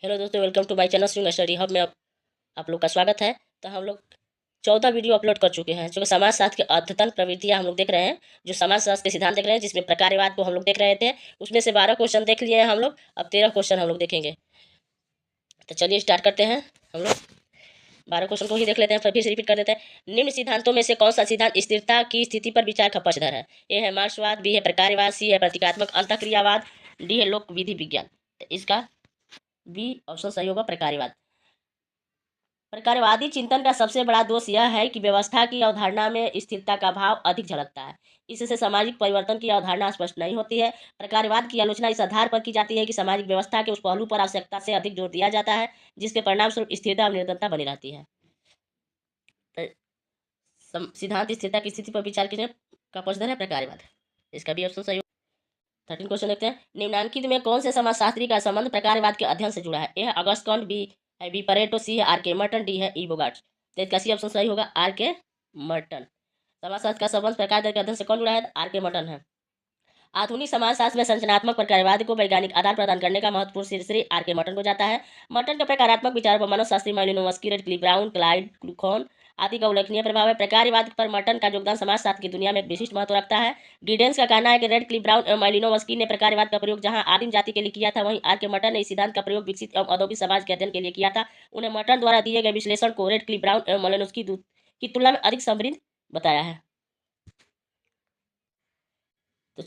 Hello दोस्तों, welcome to my channel swing study hub में आप लोग का स्वागत है। तो हम लोग 14 वीडियो अपलोड कर चुके हैं, जो कि समाजशास्त्र के अद्यतन प्रवृत्तियां हम लोग देख रहे हैं, जो समाजशास्त्र के सिद्धांत देख रहे हैं, जिसमें प्रकारवाद को हम लोग देख रहे थे। उसमें से 12 क्वेश्चन देख लिए हैं हम लोग, अब 13 क्वेश्चन हम लोग देखेंगे। तो चलिए स्टार्ट करते हैं। हम लोग 12 क्वेश्चन को ही देख लेते हैं, फिर से रिपीट कर देते हैं। निम्न सिद्धांतों में से कौन सा सिद्धांत स्थिरता की स्थिति पर विचार का पक्षधर है? ए है मार्क्सवाद, बी है प्रकारवाद, सी है प्रतीकात्मक अंतःक्रियावाद, डी है लोक विधि विज्ञान। तो इसका बी ऑप्शन सही होगा, प्रकारवाद। प्रकारवादी चिंतन का सबसे बड़ा दोष यह है कि व्यवस्था की अवधारणा में स्थिरता का भाव अधिक झलकता है। इससे सामाजिक परिवर्तन की अवधारणा स्पष्ट नहीं होती है। प्रकारवाद की आलोचना इस आधार पर की जाती है कि सामाजिक व्यवस्था के उस पहलू पर आवश्यकता से अधिक जोर दिया जाता है जिसके परिणामस्वरूप स्थिरता और निरंतरता बनी रहती है। तो सिद्धांत स्थिरता की स्थिति पर विचार करने का पक्षधर है प्रकारवाद। इसका भी ऑप्शन सही। 13 क्वेश्चन देखते हैं। निम्नांकित में कौन से समाजशास्त्री का संबंध प्रकारवाद के अध्ययन से जुड़ा है? ए है अगस्त कॉन्ट, बी है बी परेटो, सी है आर के मर्टन, डी है ई बोगार्ट्स। तो इसका सी ऑप्शन सही होगा, आर के मर्टन। समाजशास्त्र का संबंध प्रकारवाद के अध्ययन से कौन जुड़ा है? आर के मर्टन है। आधुनिक समाजशास्त्र में संरचनात्मक प्रकारवाद को वैज्ञानिक आदान प्रदान करने का महत्वपूर्ण श्रेय आर के मर्टन को जाता है। मर्टन के प्रकारात्मक विचारों पर मानवशास्त्री मालिनोवस्की, रेडक्लिफ ब्राउन, क्लाइड क्लूखॉन आदि का उल्लेखनीय प्रभाव है। प्रकारवाद पर मर्टन का योगदान समाजशास्त्र की दुनिया में एक विशिष्ट महत्व रखता है। गिडेंस का कहना है कि रेडक्लिफ ब्राउन एवं मालिनोवस्की ने प्रकारवाद का प्रयोग जहां आदिम जाति के लिए किया था, वहीं आर के मर्टन ने इस सिद्धांत का प्रयोग विकसित एवं औद्योगिक समाज के अध्ययन के लिए किया था। उन्हें मर्टन द्वारा दिए गए विश्लेषण को रेडक्लिफ ब्राउन एवं मालिनोवस्की की तुलना में अधिक समृद्ध बताया है। तो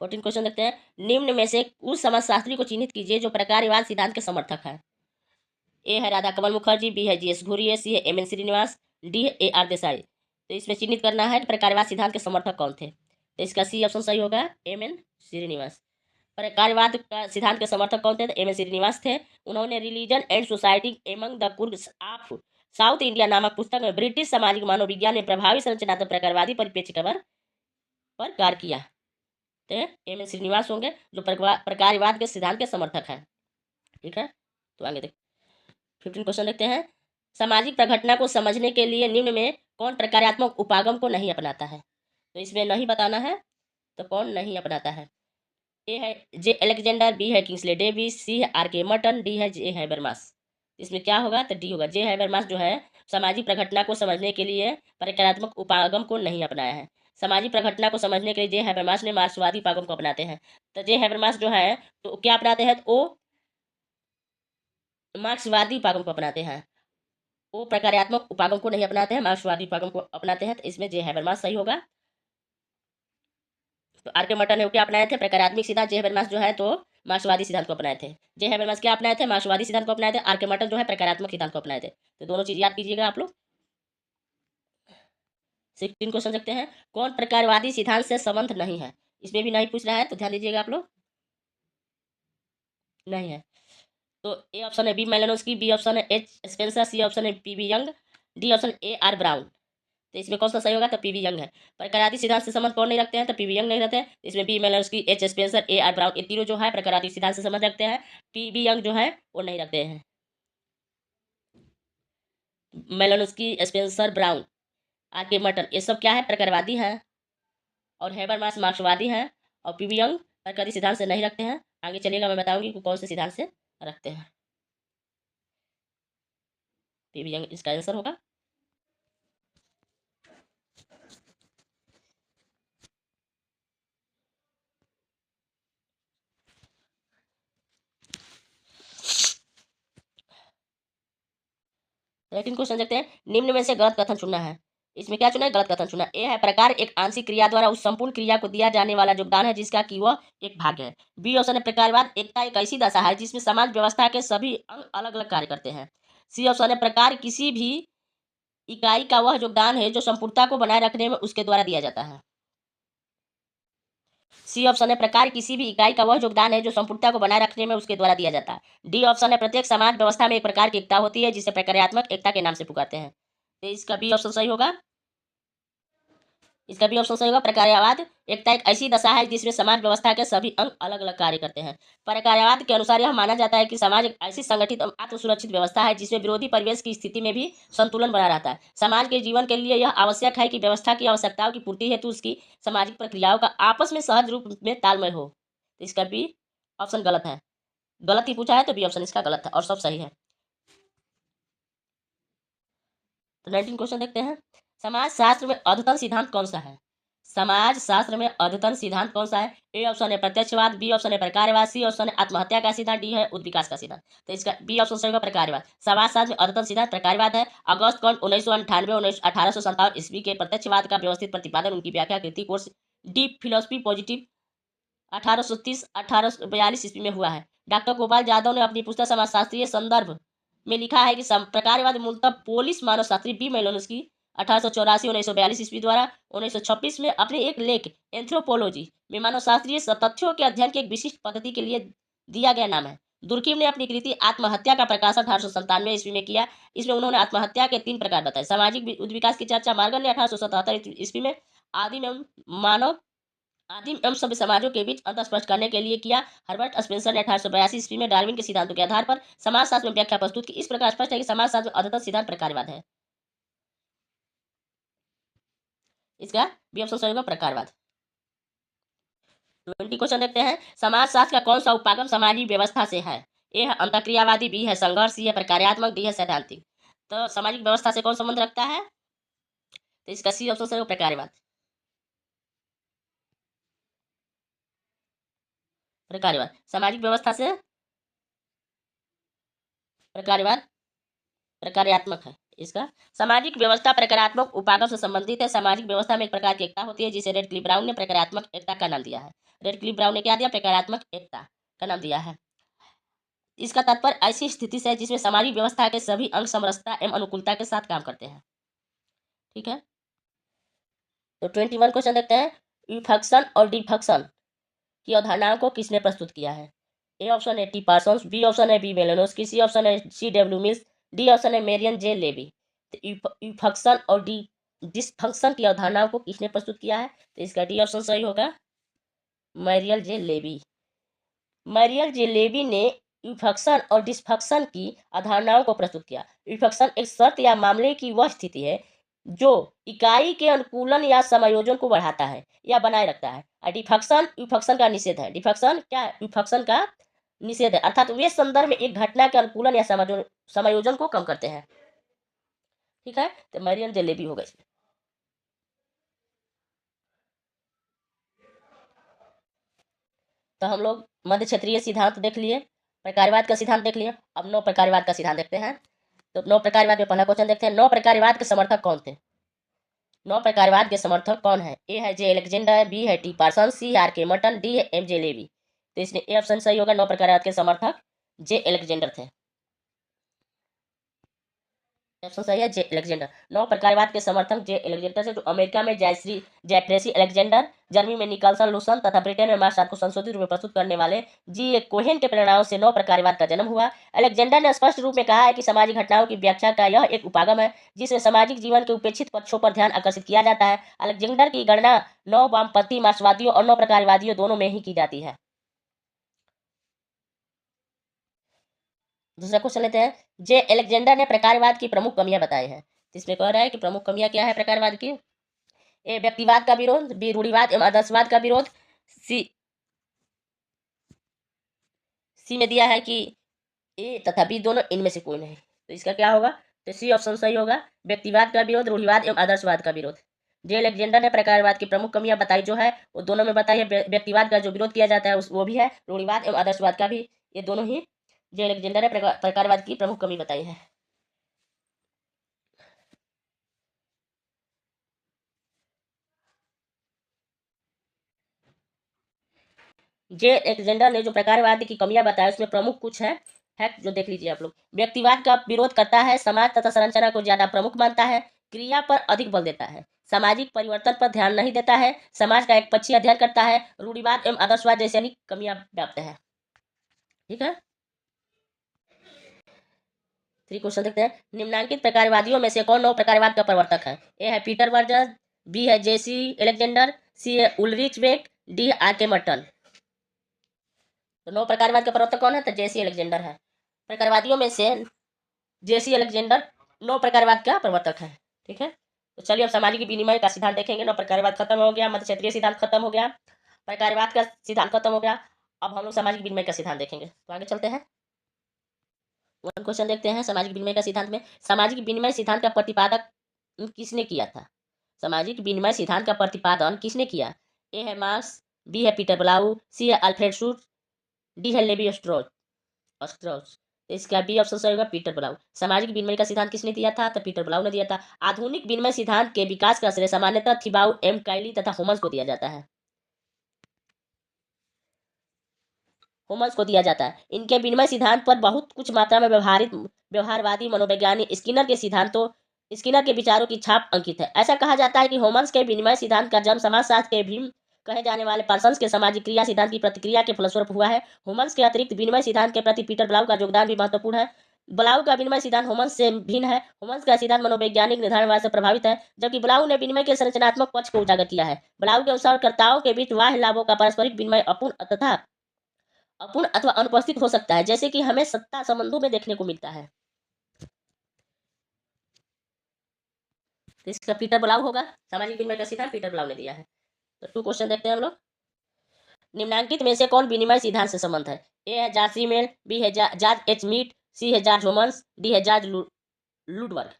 14 क्वेश्चन देखते हैं। निम्न में से उस समाजशास्त्री को चिन्हित कीजिए जो प्रकारवाद सिद्धांत के समर्थक है। ए है राधा कमल मुखर्जी, बी है जी.एस. घुरिये, सी है एम.एन. श्रीनिवास, डी है ए.आर. देसाई। तो इसमें चिन्हित करना है कि प्रकारवाद सिद्धांत के समर्थक कौन थे। तो इसका सी ऑप्शन सही होगा, एम.एन. श्रीनिवास। प्रकारवाद का सिद्धांत के समर्थक कौन थे? तो एम.एन. श्रीनिवास थे। उन्होंने religion and society among the Coorgs of South India नामक पुस्तक में ब्रिटिश सामाजिक मनोविज्ञान में प्रभावी संरचनात्मक प्रकारवादी परिप्रेक्ष्य पर कार्य किया। तो एम.एन. श्रीनिवास होंगे जो प्रकारवाद के सिद्धांत के समर्थक हैं। ठीक है, तो आगे देख 15 क्वेश्चन देखते हैं। सामाजिक प्रघटना को समझने के लिए निम्न में कौन प्रकारात्मक उपागम को नहीं अपनाता है? तो इसमें नहीं बताना है, तो कौन नहीं अपनाता है? ए है जे अलेक्जेंडर, बी है किंग्सले डेविस, सी है आर के मर्टन, डी है जे हैबरमास। इसमें क्या होगा? तो डी होगा, जे हैबरमास जो है सामाजिक प्रघटना को समझने के लिए प्रकारात्मक उपागम को नहीं अपनाया है। सामाजिक प्रघटना को समझने के लिए जे हैबरमास ने मार्क्सवादी उपागम को अपनाते हैं। तो जे हैबरमास जो है तो क्या अपनाते हैं? तो वो मार्क्सवादी उपागम को अपनाते हैं। वो प्रकार्यात्मक उपागम को नहीं अपनाते हैं, मार्क्सवादी उपागम को अपनाते हैं। तो इसमें जे हैबरमास सही होगा। तो आर के मर्टन ने क्या अपनाए थे? प्रकारात्मक सिद्धांत। जे हैबरमास जो है तो मार्क्सवादी सिद्धांत को अपनाए थे। जे हैबरमास क्या अपनाए थे? मार्क्सवादी सिद्धांत को अपनाए थे। आर के मर्टन जो है प्रकारात्मक सिद्धांत को अपनाए थे। तो दोनों चीज याद कीजिएगा आप लोग। 16 क्वेश्चन देखते हैं। कौन प्रकारवादी सिद्धांत से संबंध नहीं है? इसमें भी नहीं पूछ रहा है, तो ध्यान दीजिएगा आप लोग। नहीं है तो ए ऑप्शन है बी मेलानोस्की, बी ऑप्शन है एच स्पेंसर, सी ऑप्शन है PV young, D option A R brown. तो इसमें कौन सा सही होगा? तो पीवी यंग है। प्रकाराती सिद्धांत से संबंध कौन नहीं रखते हैं? तो पीवी यंग नहीं रहते हैं। इसमें B Malinowski, H Spencer, A R Brown, ये तीनों जो है प्रकाराती सिद्धांत से संबंध रखते हैं। पीवी यंग जो है वो नहीं रखते हैं। मेलानोस्की, स्पेंसर, ब्राउन, आर के मर्टन, ये सब क्या है? प्रकारवादी है। और हैबरमास मार्क्सवादी है। और पीवी यंग प्रकाराती सिद्धांत से नहीं रखते हैं। आगे चलिएगा, मैं बताऊंगी कि कौन से सिद्धांत से रखते हैं। पीवी यंग इसका आंसर होगा। लेकिन क्वेश्चन देखते हैं। निम्न में से गलत कथन चुनना है। इसमें क्या चुना है? गलत कथन चुना। ए है प्रकार एक आंशिक क्रिया द्वारा उस संपूर्ण क्रिया को दिया जाने वाला योगदान है जिसका कि वह एक भाग है। बी ऑप्शन है प्रकारवाद एकता एक ऐसी दशा है जिसमें समाज व्यवस्था के सभी अंग अलग अलग कार्य करते हैं। सी ऑप्शन है प्रकार किसी भी इकाई का वह योगदान है जो संपूर्णता को बनाए रखने में उसके द्वारा दिया जाता है। सी ऑप्शन है प्रकार किसी भी इकाई का वह योगदान है जो संपूर्णता को बनाए रखने में उसके द्वारा दिया जाता है। डी ऑप्शन है प्रत्येक समाज व्यवस्था में एक प्रकार की एकता होती है जिसे प्रक्रियात्मक एकता के नाम से पुकारते हैं। तो इसका बी ऑप्शन सही होगा। इसका भी ऑप्शन सही होगा। प्रकारवाद एकता एक ऐसी दशा है जिसमें समाज व्यवस्था के सभी अंग अलग अलग कार्य करते हैं। प्रकारवाद के अनुसार यह माना जाता है कि समाज एक ऐसी संगठित और आत्मसुरक्षित व्यवस्था है जिसमें विरोधी परिवेश की स्थिति में भी संतुलन बना रहता है। समाज के जीवन के लिए यह आवश्यक है कि व्यवस्था की आवश्यकताओं की पूर्ति हेतु उसकी सामाजिक प्रक्रियाओं का आपस में सहज रूप में तालमेल हो। तो इसका भी ऑप्शन गलत है। गलत ही पूछा है तो बी ऑप्शन इसका गलत है और सब सही है। तो 19 क्वेश्चन देखते हैं। समाज शास्त्र में अद्यतन सिद्धांत कौन सा है? समाज शास्त्र में अद्यतन सिद्धांत कौन सा है? ए ऑप्शन है प्रत्यक्षवाद, बी ऑप्शन है प्रकारवाद, सी ऑप्शन है आत्महत्या का सिद्धांत, डी है उद्विकास का सिद्धांत। तो इसका बी ऑप्शन सही होगा प्रकारवाद। समाज शास्त्र में अद्यतन सिद्धांत प्रकारवाद है। अगस्त कौन 1998 1857 ईस्वी के प्रत्यक्षवाद का व्यवस्थित प्रतिपादन उनकी व्याख्या कृति कोर्स डीप फिलोसफी पॉजिटिव 1830 1842 ईस्वी में हुआ है। डॉक्टर गोपाल यादव ने अपनी पुस्तक समाजशास्त्रीय संदर्भ में लिखा है कि प्रकारवाद मूलतः पोलिश मानवशास्त्री बी मेलोनस्की 1884 1942 ईस्वी द्वारा 1926 में अपने एक लेख एंथ्रोपोलॉजी में मानवशास्त्रीय तथ्यों के अध्ययन की एक विशिष्ट पद्धति के लिए दिया गया नाम है। दुर्कीम ने अपनी कृति आत्महत्या का प्रकाशन 1897 ईस्वी में किया। इसमें उन्होंने आत्महत्या के 3 प्रकार बताए। सामाजिक विकास की चर्चा मार्गन ने 1877 ईस्वी में आदिम एवं मानव आदिम एवं सभ्य समाजों के बीच अंतर स्पष्ट करने के लिए किया। हर्बर्ट स्पेंसर ने 1882 ईस्वी में डार्विन के सिद्धांतों के आधार पर समाजशास्त्र में व्याख्या प्रस्तुत की। इस प्रकार स्पष्ट है कि समाजशास्त्र में अद्यतन सिद्धांत प्रकारवाद है। इसका बी ऑप्शन सही होगा प्रकारवाद। 20 क्वेश्चन देखते हैं। समाजशास्त्र का कौन सा उपागम सामाजिक व्यवस्था से है? ए है अंतःक्रियावादी, बी है संघर्ष, सी है प्रकार्यात्मक, डी है सैद्धांतिक। तो सामाजिक व्यवस्था से कौन संबंध रखता है? तो इसका सी ऑप्शन सही होगा प्रकारवाद। प्रकारवाद सामाजिक व्यवस्था से प्रकारवाद प्रकार्यात्मक है। इसका सामाजिक व्यवस्था प्रकारात्मक उपागम से संबंधित है। सामाजिक व्यवस्था में एक प्रकार की एकता होती है जिसे रेडक्लिफ ब्राउन ने प्रकारात्मक एकता का नाम दिया है। रेडक्लिफ ब्राउन ने क्या दिया? प्रकारात्मक एकता का नाम दिया है। इसका तात्पर्य ऐसी स्थिति से है जिसमें सामाजिक व्यवस्था के सभी अंग समरसता एवं अनुकूलता के साथ काम करते हैं। ठीक है, तो 21 क्वेश्चन देखते हैं। विफंक्शन और डिफंक्शन की अवधारणाओं को किसने प्रस्तुत किया है? ए ऑप्शन है टी पार्सन्स, बी ऑप्शन है बी मेलोनोस्की, सी ऑप्शन है C W Mills, D option है मेरियन जे लेवी। तो फंक्शन और डिसफंक्शन की अवधारणाओं को किसने प्रस्तुत किया है? तो इसका डी ऑप्शन सही होगा मैरियल जे लेवी। मैरियल जे लेवी ने विफंक्शन और डिसफंक्शन की अवधारणाओं को प्रस्तुत किया। विफंक्शन एक शर्त या मामले की वह स्थिति है जो इकाई के अनुकूलन या समायोजन को बढ़ाता है या बनाए रखता है। और डिफंक्शन विफंक्शन का निषेध है। डिफंक्शन क्या है? विफंक्शन का निषेध है, अर्थात वे संदर्भ में एक घटना के अनुकूलन या समायोजन को कम करते हैं। ठीक है, तो मैरियन जेलेबी होगा इसमें। तो हम लोग मध्य क्षेत्रीय सिद्धांत देख लिए, प्रकारवाद का सिद्धांत देख लिए। अब 9 प्रकारवाद का सिद्धांत देखते हैं। तो 9 प्रकारवाद में पहला क्वेश्चन देखते हैं। 9 प्रकारवाद के समर्थक कौन थे? 9 प्रकारवाद के समर्थक कौन है? ए है जे एलेक्जेंडर, बी है टी पार्सन, सी आर के मटन, डी है एम जे लेवी। तो इसमें ए ऑप्शन सही होगा। 9 प्रकारवाद के समर्थक जे एलेक्जेंडर थे। ऑप्शन सही है जे एलेक्जेंडर। 9 प्रकारवाद के समर्थक जे एलेक्जेंडर से, जो अमेरिका में जैफ्री एलेक्जेंडर, जर्मनी में निकलसन लूसन तथा ब्रिटेन में मार्शल को संशोधित रूप में प्रस्तुत करने वाले जी ए कोहेन के प्रेरणाओं से 9 प्रकारवाद का जन्म हुआ। एलेक्जेंडर ने स्पष्ट रूप में कहा है कि सामाजिक घटनाओं की व्याख्या का यह एक उपागम है जिसमें सामाजिक जीवन के उपेक्षित पक्षों पर ध्यान आकर्षित किया जाता है। एलेक्जेंडर की गणना 9 वामपंथी मार्क्सवादियों और 9 प्रकारवादियों दोनों में ही की जाती है। दूसरा क्वेश्चन लेते हैं। जे एलेक्जेंडर ने प्रकारवाद की प्रमुख कमियां बताई हैं। इसमें कह रहा है कि प्रमुख कमियां क्या है प्रकारवाद की? ए व्यक्तिवाद का विरोध, बी रूढ़िवाद एवं आदर्शवाद का विरोध, सी में दिया है कि ए तथा बी दोनों इनमें से कोई नहीं। तो इसका क्या होगा? तो सी ऑप्शन सही होगा व्यक्तिवाद का विरोध, रूढ़िवाद एवं आदर्शवाद का विरोध। जे एलेक्जेंडर ने प्रकारवाद की प्रमुख कमियां बताई जो है वो दोनों में बताई है। व्यक्तिवाद का जो विरोध किया जाता है वो भी है, रूढ़िवाद एवं आदर्शवाद का भी, ये दोनों ही जे एलेक्जेंडर ने प्रकारवाद की प्रमुख कमी बताई है। जे एलेक्जेंडर ने जो प्रकारवाद की कमियां बताई उसमें प्रमुख कुछ है जो देख लीजिए आप लोग। व्यक्तिवाद का विरोध करता है, समाज तथा संरचना को ज्यादा प्रमुख मानता है, क्रिया पर अधिक बल देता है, सामाजिक परिवर्तन पर ध्यान नहीं देता है, समाज का एक पक्षीय अध्ययन करता है, रूढ़िवाद एवं आदर्शवाद जैसे अनेक कमियां व्याप्त है। ठीक है, 3 क्वेश्चन देखते हैं। निम्नांकित प्रकारवादियों में से कौन 9 प्रकारवाद का प्रवर्तक है? ए है पीटर बर्जर, बी है जेसी एलेक्जेंडर, सी है उलरिच बेक, डी है आर के मर्टन। तो 9 प्रकारवाद का प्रवर्तक कौन है? तो जेसी एलेक्जेंडर है। प्रकारवादियों में से जेसी एलेक्जेंडर 9 प्रकारवाद का प्रवर्तक है। ठीक है, तो चलिए अब सामाजिक विनिमय का सिद्धांत देखेंगे। 9 प्रकारवाद खत्म हो गया, मध्य क्षेत्रीय सिद्धांत खत्म हो गया, प्रकारवाद का सिद्धांत खत्म हो गया। अब हम लोग सामाजिक विनिमय का सिद्धांत देखेंगे, तो आगे चलते हैं। वन क्वेश्चन देखते हैं सामाजिक विनिमय का सिद्धांत में। सामाजिक विनिमय सिद्धांत का प्रतिपादक किसने किया था? सामाजिक विनिमय सिद्धांत का प्रतिपादन किसने किया? ए है मार्क्स, बी है पीटर ब्लाउ, सी है अल्फ्रेड शूट, डी है लेवी स्ट्रॉस स्ट्रॉस। तो इसका बी ऑप्शन सही होगा, पीटर ब्लाउ। सामाजिक विनिमय का सिद्धांत किसने दिया था? तो पीटर ब्लाउ ने दिया था। आधुनिक विनिमय सिद्धांत के विकास का श्रेय सामान्यतः थिबाउ, एम काइली तथा होमस को दिया जाता है। होमस को दिया जाता है। इनके विनिमय सिद्धांत पर बहुत कुछ मात्रा में व्यवहारवादी मनोवैज्ञानिक स्किनर के विचारों की छाप अंकित है। ऐसा कहा जाता है कि होमस के विनिमय सिद्धांत का जन्म समाजशास्त्र के भीम कहे जाने वाले पार्सन्स के सामाजिक क्रिया सिद्धांत की प्रतिक्रिया के फलस्वरूप हुआ है। होमस के अतिरिक्त विनिमय सिद्धांत के प्रति पीटर ब्लाउ का योगदान भी महत्वपूर्ण है। ब्लाउ का विनिमय सिद्धांत होमस से भिन्न है। होमस का सिद्धांत मनोवैज्ञानिक निर्धारणवाद से प्रभावित है, जबकि ब्लाउ ने विनिमय के संरचनात्मक पक्ष को उजागर किया है। ब्लाउ के अनुसार कर्ताओं के बीच बाह्य लाभों का पारस्परिक विनिमय अपूर्ण अथवा अनुपस्थित हो सकता है, जैसे कि हमें सत्ता संबंधों में देखने को मिलता है। तो इसका पीटर ब्लाउ होगा। सामाजिक विनिमय का सिद्धांत पीटर ब्लाउ ने दिया है। तो 2 क्वेश्चन देखते हैं हम लोग। निम्नलिखित में से कौन विनिमय सिद्धांत से संबंध है? ए है जॉर्ज सीमेल, बी है जॉर्ज एच मीट, सी है जॉर्ज होमस, डी है जॉर्ज लुडवर्ग।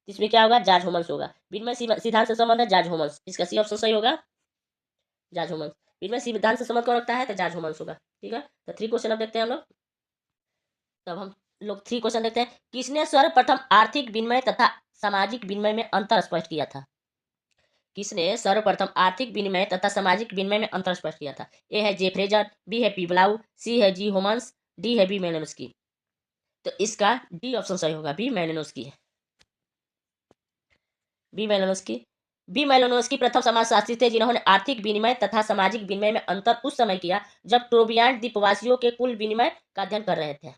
इसमें क्या होगा? जॉर्ज होमस होगा। विनिमय सिद्धांत से संबंध है जॉर्ज होमस। इसका सी ऑप्शन सही होगा, जॉर्ज होमस। विनिमय सिद्धांत से संबंध कौन रखता है? तो जॉर्ज होमस होगा। ठीक है, तो 3 क्वेश्चन अब देखते हैं हम लोग। तब हम लोग 3 क्वेश्चन देखते हैं। किसने सर्वप्रथम आर्थिक विनिमय तथा सामाजिक विनिमय में अंतर स्पष्ट किया था? किसने सर्वप्रथम आर्थिक विनिमय तथा सामाजिक विनिमय में अंतर स्पष्ट किया था? ए है जे फ्रेजर, बी है पी ब्लाउ, सी है जी होमस, डी है बी मेलिनोस्की। तो इसका डी ऑप्शन सही होगा, B Malinowski. B Malinowski. B Malinowski प्रथम समाजशास्त्री थे जिन्होंने आर्थिक विनिमय तथा सामाजिक विनिमय में अंतर उस समय किया जब ट्रोबियान द्वीपवासियों के कुल विनिमय का अध्ययन कर रहे थे।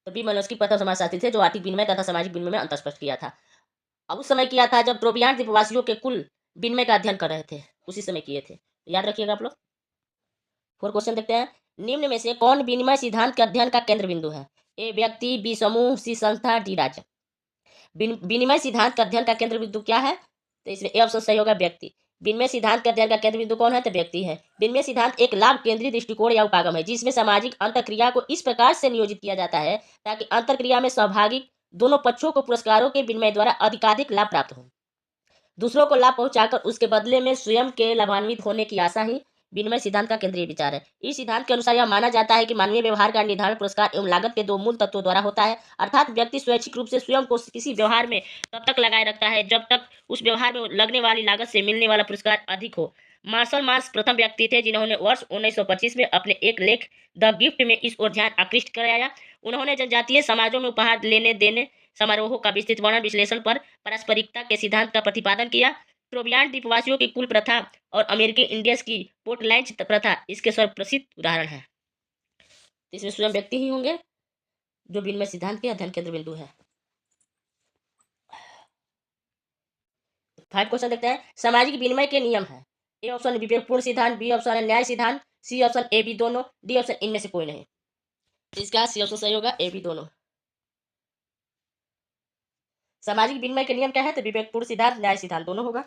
तो बी मेलिनोस्की प्रथम समाजशास्त्री थे जो आर्थिक विनिमय तथा सामाजिक विनिमय में अंतर स्पष्ट किया था। अब उस समय किया था जब ट्रोबियान द्वीपवासियों के कुल विनिमय का अध्ययन कर रहे थे, उसी समय किए थे। याद रखिएगा आप लोग। 4 क्वेश्चन देखते हैं। निम्न में से कौन विनिमय सिद्धांत के अध्ययन का केंद्र बिंदु है? ए व्यक्ति, बी समूह, सी संस्था, डी राज्य। विनिमय सिद्धांत का अध्ययन का केंद्र बिंदु क्या है? तो इसमें ए ऑप्शन सही होगा, व्यक्ति। विनिमय सिद्धांत के अध्ययन का केंद्र बिंदु कौन है? तो व्यक्ति है। विनिमय सिद्धांत एक लाभ केंद्रित दृष्टिकोण या उपागम है जिसमें सामाजिक अंतःक्रिया को इस प्रकार से नियोजित किया जाता है ताकि अंतःक्रिया में सहभागी दोनों पक्षों को पुरस्कारों के विनिमय द्वारा अधिकाधिक लाभ प्राप्त हो। दूसरों को लाभ पहुंचाकर उसके बदले में स्वयं के लाभान्वित होने की आशा ही विनिमय सिद्धांत का केंद्रीय विचार है। इस सिद्धांत के अनुसार यह माना जाता है कि मानवीय व्यवहार का निर्धारण पुरस्कार एवं लागत के 2 मूल तत्वों द्वारा होता है, अर्थात व्यक्ति स्वैच्छिक रूप से स्वयं को किसी व्यवहार में तब तक लगाए रखता है जब तक उस व्यवहार में लगने वाली लागत से मिलने वाला पुरस्कार अधिक हो। मार्शल मार्क्स प्रथम व्यक्ति थे जिन्होंने वर्ष 1925 में अपने एक लेख द गिफ्ट में इस ओर ध्यान आकृष्ट कराया। उन्होंने जनजातीय समाजों में उपहार लेने देने समारोहों का विस्तृत वर्णन विश्लेषण पर पारस्परिकता के सिद्धांत का प्रतिपादन किया। ट्रोबियान द्वीपवासियों की कुल प्रथा और अमेरिकी इंडियंस की पोर्टलैंड प्रथा इसके सर्वप्रसिद्ध उदाहरण है। इसमें स्वयं व्यक्ति ही होंगे जो विनिमय सिद्धांत के अध्ययन केंद्र बिंदु है। 5 क्वेश्चन देखते हैं। सामाजिक विनिमय के नियम है। ए ऑप्शन विवेकपूर्ण सिद्धांत, बी ऑप्शन है न्याय सिद्धांत, सी ऑप्शन ए बी दोनों, डी ऑप्शन इनमें से कोई नहीं। इसका सी ऑप्शन सही होगा, ए बी दोनों। सामाजिक विनिमय के नियम क्या है? तो विवेकपूर्ण सिद्धांत, न्याय सिद्धांत दोनों होगा।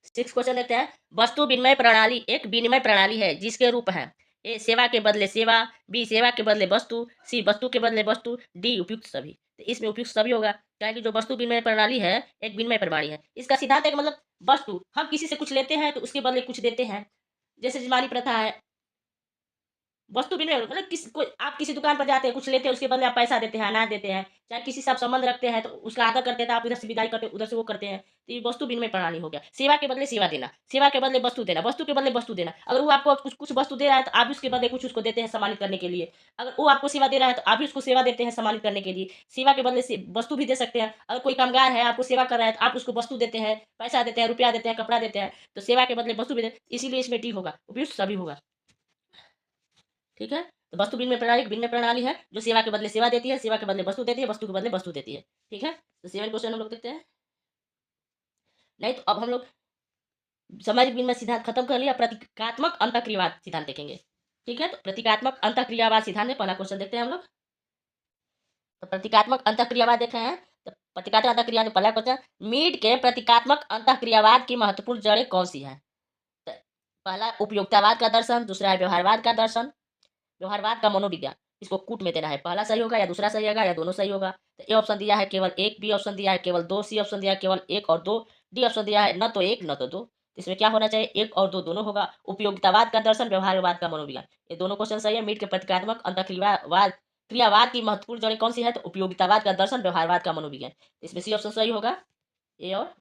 6 क्वेश्चन देखते हैं। वस्तु विनिमय प्रणाली एक विनिमय प्रणाली है जिसके रूप है ए सेवा के बदले सेवा, बी सेवा के बदले वस्तु, सी वस्तु के बदले वस्तु, डी उपयुक्त सभी। तो इसमें उपयुक्त सभी होगा, क्या कि जो वस्तु विनिमय प्रणाली है एक विनिमय प्रणाली है। इसका सिद्धांत है कि मतलब वस्तु हम किसी से कुछ लेते हैं तो उसके बदले कुछ देते हैं, जैसे जमानी प्रथा है। वस्तु विनिमय मतलब आप किसी दुकान पर जाते हैं, कुछ लेते हैं, उसके बदले आप पैसा देते हैं, अनाज देते हैं। चाहे किसी से आप संबंध रखते हैं तो उसका आदर करते हैं तो आप इधर से विदाई करते हैं, उधर से वो करते हैं। तो ये वस्तु विनिमय प्रणाली हो गया। सेवा के बदले सेवा देना, सेवा के बदले वस्तु देना, वस्तु के बदले वस्तु देना। अगर वो आपको कुछ कुछ वस्तु दे रहा है तो आप भी उसके बदले कुछ उसको देते हैं सम्मानित करने के लिए। अगर वो आपको सेवा दे रहा है तो आप भी उसको सेवा देते हैं सम्मानित करने के लिए। सेवा के बदले से वस्तु भी दे सकते हैं। अगर कोई कामगार है आपको सेवा कर रहा है तो आप उसको वस्तु देते हैं, पैसा देते हैं, रुपया देते हैं, कपड़ा देते हैं। तो सेवा के बदले वस्तु भी देते, इसीलिए इसमें टी होगा, उपयुक्त सभी होगा। ठीक है, तो वस्तु विनिमय प्रणाली एक विनिमय प्रणाली है जो सेवा के बदले सेवा देती है, सेवा के बदले वस्तु देती है, वस्तु के बदले वस्तु देती है। ठीक है, तो 7 क्वेश्चन हम लोग देखते हैं। नहीं तो अब हम लोग सामाजिक विनिमय सिद्धांत खत्म कर लिया, प्रतीकात्मक अंतःक्रियावाद सिद्धांत देखेंगे। ठीक है, तो प्रतीकात्मक अंतःक्रियावाद सिद्धांत में पहला क्वेश्चन देखते हैं हम लोग। तो प्रतीकात्मक अंतःक्रियावाद देख रहे हैं। तो प्रतीकात्मक अंतःक्रिया में पहला क्वेश्चन, मीड के प्रतीकात्मक अंतःक्रियावाद की महत्वपूर्ण जड़ें कौन सी है? पहला उपयोगितावाद का दर्शन, दूसरा है व्यवहारवाद का दर्शन, व्यवहारवाद का मनोविज्ञान। इसको कूट में देना है, पहला सही होगा या दूसरा सही होगा या दोनों सही होगा। तो ए ऑप्शन दिया है केवल एक, बी ऑप्शन दिया है केवल दो, सी ऑप्शन दिया है केवल एक और दो, डी ऑप्शन दिया है न तो एक न तो दो। तो इसमें क्या होना चाहिए, एक और दो दोनों होगा। उपयोगितावाद का दर्शन, व्यवहारवाद का मनोविज्ञान, ये दोनों क्वेश्चन सही है। मीट के प्रतीकात्मक अंतःक्रियावाद क्रियावाद की महत्वपूर्ण जड़ कौन सी है, तो उपयोगितावाद का दर्शन, व्यवहारवाद का मनोविज्ञान। इसमें सी ऑप्शन सही होगा, ए और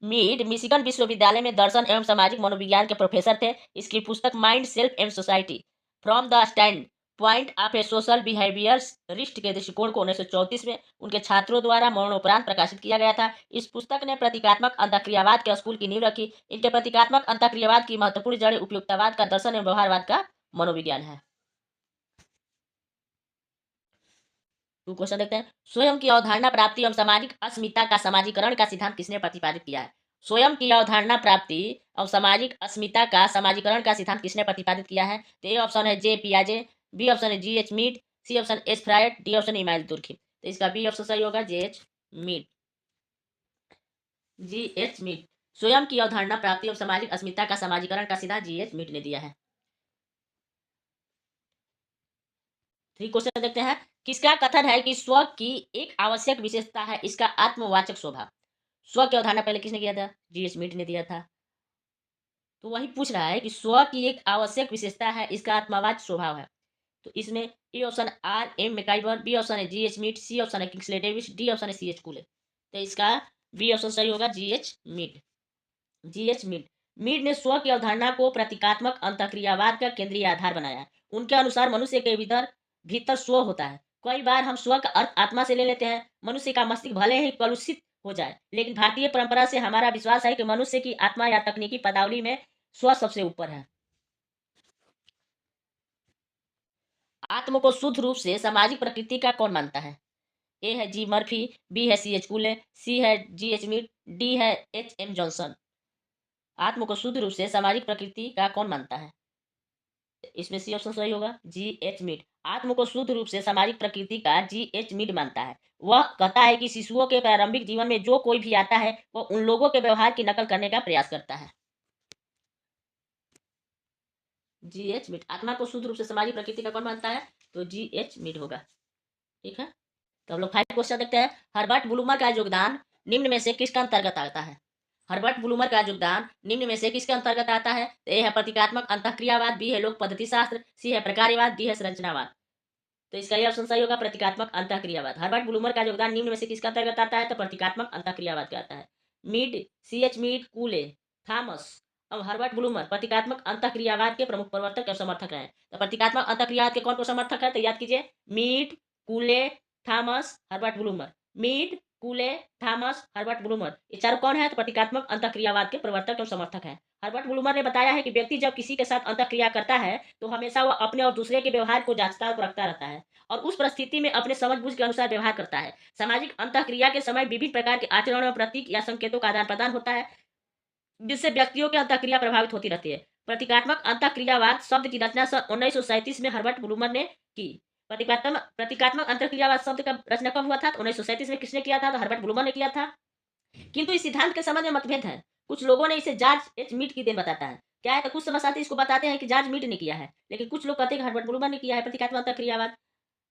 मीड मिशिगन विश्वविद्यालय में दर्शन एवं सामाजिक मनोविज्ञान के प्रोफेसर थे। इसकी पुस्तक mind self and society from the stand point of A social behaviourist के दृष्टिकोण को 1934 में उनके छात्रों द्वारा मरणोपरांत प्रकाशित किया गया था। इस पुस्तक ने प्रतीकात्मक अंतःक्रियावाद के स्कूल की नींव रखी। इनके प्रतीकात्मक अंतःक्रियावाद की महत्वपूर्ण जड़ उपयुक्तवाद का दर्शन एवं व्यवहारवाद का मनोविज्ञान है। टू क्वेश्चन देखते हैं। स्वयं की अवधारणा प्राप्ति एवं सामाजिक अस्मिता का समाजीकरण का सिद्धांत किसने प्रतिपादित किया है। स्वयं की अवधारणा प्राप्ति और सामाजिक अस्मिता का समाजीकरण का सिद्धांत किसने प्रतिपादित किया है। तो ए ऑप्शन है जे पियाजे, बी ऑप्शन है G H Mead, C option S Freud, D option Emile Durkheim. तो इसका बी ऑप्शन सही होगा, J H Mead, G H Mead. स्वयं की अवधारणा प्राप्ति और सामाजिक अस्मिता का समाजीकरण का सिद्धांत जी एच मीड ने दिया है। थ्री क्वेश्चन देखते हैं। किसका कथन है कि स्व की एक आवश्यक विशेषता है इसका आत्मवाचक स्वभाव। स्व की अवधारणा पहले किसने किया था, जी स्मिथ ने दिया था। तो वही पूछ रहा है कि स्व की एक आवश्यक विशेषता है इसका आत्मवाचक स्वभाव है। तो इसमें A option R M MacIver, B option है G H Mead, C option है किंग्सले डेविस, डी ऑप्शन है सी एच कूले। तो इसका बी ऑप्शन सही होगा, G H Mead, G H Mead. Mead ने स्व की अवधारणा को प्रतीकात्मक अंतःक्रियावाद का केंद्रीय आधार बनाया। उनके अनुसार मनुष्य के भीतर भीतर स्व होता है। कई बार हम स्व का अर्थ आत्मा से ले लेते हैं। मनुष्य का मस्तिष्क भले ही कलुषित हो जाए, लेकिन भारतीय परंपरा से हमारा विश्वास है कि मनुष्य की आत्मा या तकनीकी पदावली में स्व सबसे ऊपर है। आत्म को शुद्ध रूप से सामाजिक प्रकृति का कौन मानता है। ए है जी मर्फी, बी है सी एच कूले, सी है जी एच मीट, डी है एच एम जॉनसन। आत्म को शुद्ध रूप से सामाजिक प्रकृति का कौन मानता है। इसमें सी ऑप्शन सही होगा, जी एच मीड। आत्म को शुद्ध रूप से सामाजिक प्रकृति का जी एच मीड मानता है। वह कहता है कि शिशुओं के प्रारंभिक जीवन में जो कोई भी आता है वह उन लोगों के व्यवहार की नकल करने का प्रयास करता है। जी एच मीड आत्मा को शुद्ध रूप से सामाजिक प्रकृति का कौन मानता है, तो जी एच मीड होगा। ठीक है, तो हम लोग फाइव क्वेश्चन देखते हैं। हर्बर्ट ब्लूमर का योगदान निम्न में से किसका अंतर्गत आता है। हर्बर्ट ब्लूमर का योगदान निम्न में से किसके अंतर्गत आता है। तो ए है प्रतीकात्मक अंतःक्रियावाद, बी है लोक पद्धति शास्त्र, सी है प्रकार्यवाद, डी है संरचनावाद। तो इसका ये ऑप्शन सही होगा, प्रतीकात्मक अंतःक्रियावाद। हर्बर्ट ब्लूमर का योगदान निम्न में से किसका अंतर्गत आता है, तो प्रतीकात्मक अंतःक्रियावाद का आता है। मीड, सी एच मीड, कूले, थॉमस और हर्बर्ट ब्लूमर प्रतीकात्मक अंतःक्रियावाद के प्रमुख प्रवर्तक और समर्थक रहे। तो प्रतीकात्मक अंतःक्रियावाद के कौन कौन समर्थक है, तो याद कीजिए, Mead, कूले, Thomas, Herbert bloomer. Mead, कूले, Thomas, Herbert bloomer, ये चारों कौन है, तो प्रतीकात्मक अंतःक्रियावाद के प्रवर्तक और समर्थक हैं। हर्बर्ट ब्लूमर ने बताया है कि व्यक्ति जब किसी के साथ अंतःक्रिया करता है तो हमेशा वह अपने और दूसरे के व्यवहार को जांचता और परखता रहता है और उस परिस्थिति में अपने समझबूझ के अनुसार व्यवहार करता है। सामाजिक अंतःक्रिया के समय विभिन्न प्रकार के आचरण और प्रतीक या संकेतों का आदान प्रदान होता है, जिससे व्यक्तियों की अंतःक्रिया प्रभावित होती रहती है। प्रतीकात्मक अंतःक्रियावाद शब्द की रचना सन 1937 में हर्बर्ट ब्लूमर ने की। प्रतीकात्मक प्रतीकात्मक अंतःक्रियावाद शब्द का रचना कब हुआ था, तो 1937 में किसने किया था, तो हर्बर्ट ब्लूमर ने किया था। किंतु इस सिद्धांत के संबंध में मतभेद है। कुछ लोगों ने इसे जॉर्ज एच मीट की देन बताता है। क्या है, तो कुछ समझाते इसको बताते हैं कि जॉर्ज मीट ने किया है, लेकिन कुछ लोग कहते हैं कि हर्बर्ट ब्लूमर ने किया है प्रतीकात्मक अंतःक्रियावाद।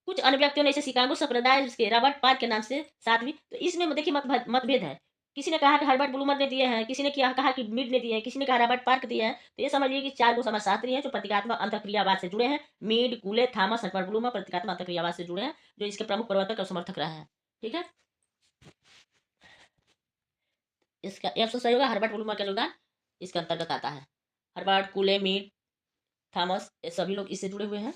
कुछ अन्य व्यक्तियों ने इसे शिकागो संप्रदाय के रॉबर्ट पार्क के नाम से साथ भी। तो इसमें देखिए मतभेद है। किसी ने कहा कि हर्बर्ट ब्लूमर ने दिए हैं, किसी ने किया कहा कि मीड ने दिए हैं, किसी ने कहा रॉबर्ट पार्क दिए हैं। तो ये समझिए कि चार गो समाजशास्त्री हैं जो प्रतीकात्मक अंतःक्रियावाद से जुड़े हैं। मीड, कूले, थॉमस, हर्बर्ट ब्लूमर प्रतीकात्मक अंतःक्रियावाद से जुड़े हैं, जो इसके प्रमुख प्रवर्तक और समर्थक रहे हैं। ठीक है, इसका ये ऑप्शन सही होगा, हर्बर्ट ब्लूमर का योगदान इसके अंतर्गत आता है। हर्बर्ट, कूले, मीड, थॉमस, ये सभी लोग इससे जुड़े हुए हैं।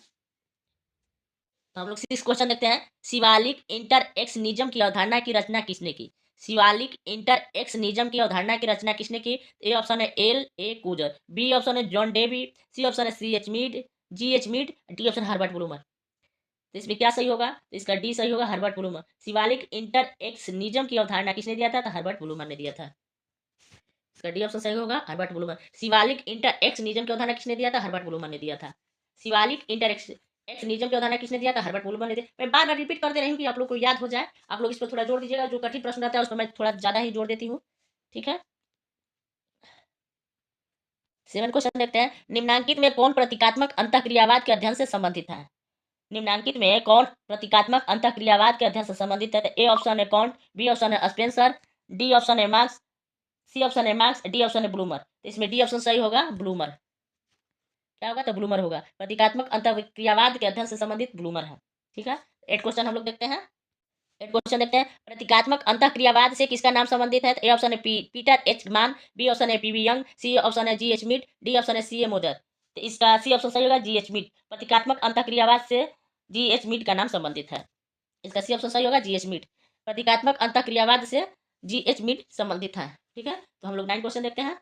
तो हम लोग सिक्स क्वेश्चन देखते हैं। शिवालिक इंटरएक्शनिज्म की अवधारणा की रचना किसने की। शिवालिक इंटरएक्शनिज्म की अवधारणा की रचना किसने की। ए ऑप्शन है L A Coser, B option है जॉन डेवी, सी ऑप्शन है C H Mead, G H Mead, D option Herbert Blumer. तो इसमें क्या सही होगा, तो इसका डी सही होगा, हर्बर्ट ब्लूमर। शिवालिक इंटरएक्शनिज्म की अवधारणा किसने दिया था, तो हर्बर्ट ब्लूमर ने दिया था। इसका डी ऑप्शन सही होगा, हर्बर्ट ब्लूमर। शिवालिक इंटरएक्शनिज्म की अवधारणा किसने दिया था, हर्बर्ट ब्लूमर ने दिया था। शिवालिक एक्स नियम की अवधारणा किसने दिया था? हर्बर्ट बुलमन ने दिया। मैं बार बार रिपीट कर दे रही हूँ कि आप लोग को याद हो जाए। आप लोग इस पर थोड़ा जोर दीजिएगा, जो कठिन प्रश्न रहता है उस पर मैं थोड़ा ज्यादा ही जोर देती हूँ। ठीक है, 7 क्वेश्चन देखते हैं। निम्नांकित में कौन प्रतीकात्मक अंतःक्रियावाद के अध्ययन से संबंधित है? निम्नांकित में कौन प्रतीकात्मक अंतःक्रियावाद के अध्ययन से संबंधित है? ए ऑप्शन है कौन, बी ऑप्शन है स्पेंसर, डी ऑप्शन है मार्क्स, सी ऑप्शन है मार्क्स, डी ऑप्शन है ब्लूमर। तो इसमें डी ऑप्शन सही होगा, ब्लूमर। क्या होगा? तो ब्लूमर होगा। प्रतीकात्मक अंतःक्रियावाद के अध्ययन से संबंधित ब्लूमर है। ठीक है, 8 क्वेश्चन हम लोग देखते हैं। 8 क्वेश्चन देखते हैं। प्रतीकात्मक अंतःक्रियावाद से किसका नाम संबंधित है? ए ऑप्शन है पीटर एच मान, बी ऑप्शन है पीवी यंग, सी ऑप्शन है G H mid, D option है सी ए मोदर। तो इसका सी ऑप्शन सही होगा, जी एच मिड। प्रतीकात्मक अंतःक्रियावाद से जी एच मिड का नाम संबंधित है। इसका सी ऑप्शन सही होगा, जी एच मिड। प्रतीकात्मक अंतःक्रियावाद से जी एच मिड संबंधित है। ठीक है, तो हम लोग 9 क्वेश्चन देखते हैं।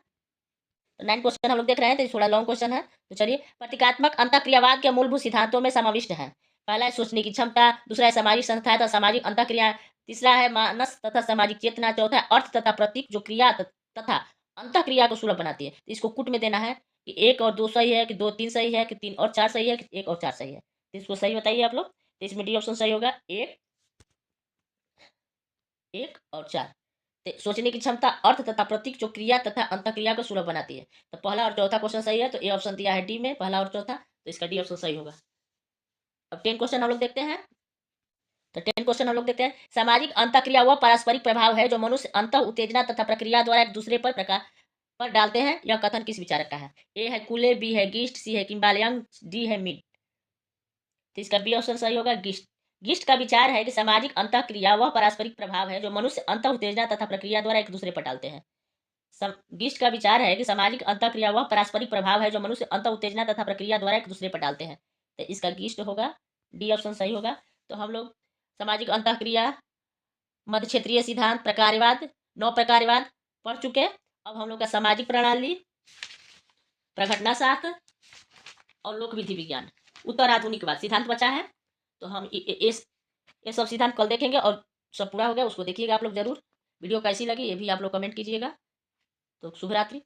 तो 9 क्वेश्चन हम लोग देख रहे हैं, तो थोड़ा लॉन्ग क्वेश्चन है। तो चलिए, प्रतीकात्मक अंतःक्रियावाद के मूलभूत सिद्धांतों में समाविष्ट है। पहला है सोचने की क्षमता, दूसरा है सामाजिक संस्था तथा सामाजिक अंतःक्रिया, तीसरा है मानस तथा सामाजिक चेतना, चौथा है अर्थ तथा प्रतीक जो क्रिया तथा अंतःक्रिया को सुलभ बनाती है। तो इसको कुट में देना है कि 1 और 2 सही है, कि 2 3 सही है, कि 3 और 4 सही है, कि 1 और 4 सही है। तो इसको सही बताइए आप लोग। तो इसमें डी ऑप्शन सही होगा, 1 और 4। सोचने की क्षमता, अर्थ तथा प्रतीक जो क्रिया तथा अंतःक्रिया को सुलभ बनाती है। तो पहला और चौथा क्वेश्चन सही है, तो ए ऑप्शन दिया है डी में, पहला और चौथा, तो इसका डी ऑप्शन सही होगा। अब 10 क्वेश्चन हम लोग देखते हैं। तो 10 क्वेश्चन हम लोग देखते हैं। सामाजिक अंतःक्रिया वह पारस्परिक प्रभाव है जो मनुष्य अंतः उत्तेजना तथा प्रक्रिया द्वारा एक दूसरे पर प्रकार पर डालते हैं। यह कथन किस विचारक का है? ए है कूले, बी है गिस्ट, सी है किम्बालियंग, डी है मिड। तो इसका बी ऑप्शन सही होगा, गिस्ट। गिस्ट का विचार है कि सामाजिक अंतःक्रिया वह पारस्परिक प्रभाव है जो मनुष्य अंतः उत्तेजना तथा प्रक्रिया द्वारा एक दूसरे पर डालते हैं। गिस्ट का विचार है कि सामाजिक अंतःक्रिया वह पारस्परिक प्रभाव है जो मनुष्य अंतः उत्तेजना तथा प्रक्रिया द्वारा एक दूसरे पर डालते हैं। तो इसका गिस्ट होगा, डी ऑप्शन सही होगा। तो हम लोग सामाजिक अंतःक्रिया, मध्य क्षेत्रीय सिद्धांत, प्रकारवाद, 9 प्रकारवाद पढ़ चुके। अब हम लोग का सामाजिक प्रणाली, प्रघटना शास्त्र और लोक विधि विज्ञान, उत्तर आधुनिकवाद सिद्धांत बचा है। तो हम ये सब सिद्धांत कल देखेंगे और सब पूरा हो गया उसको देखिएगा आप लोग जरूर। वीडियो कैसी लगी ये भी आप लोग कमेंट कीजिएगा। तो शुभ रात्रि।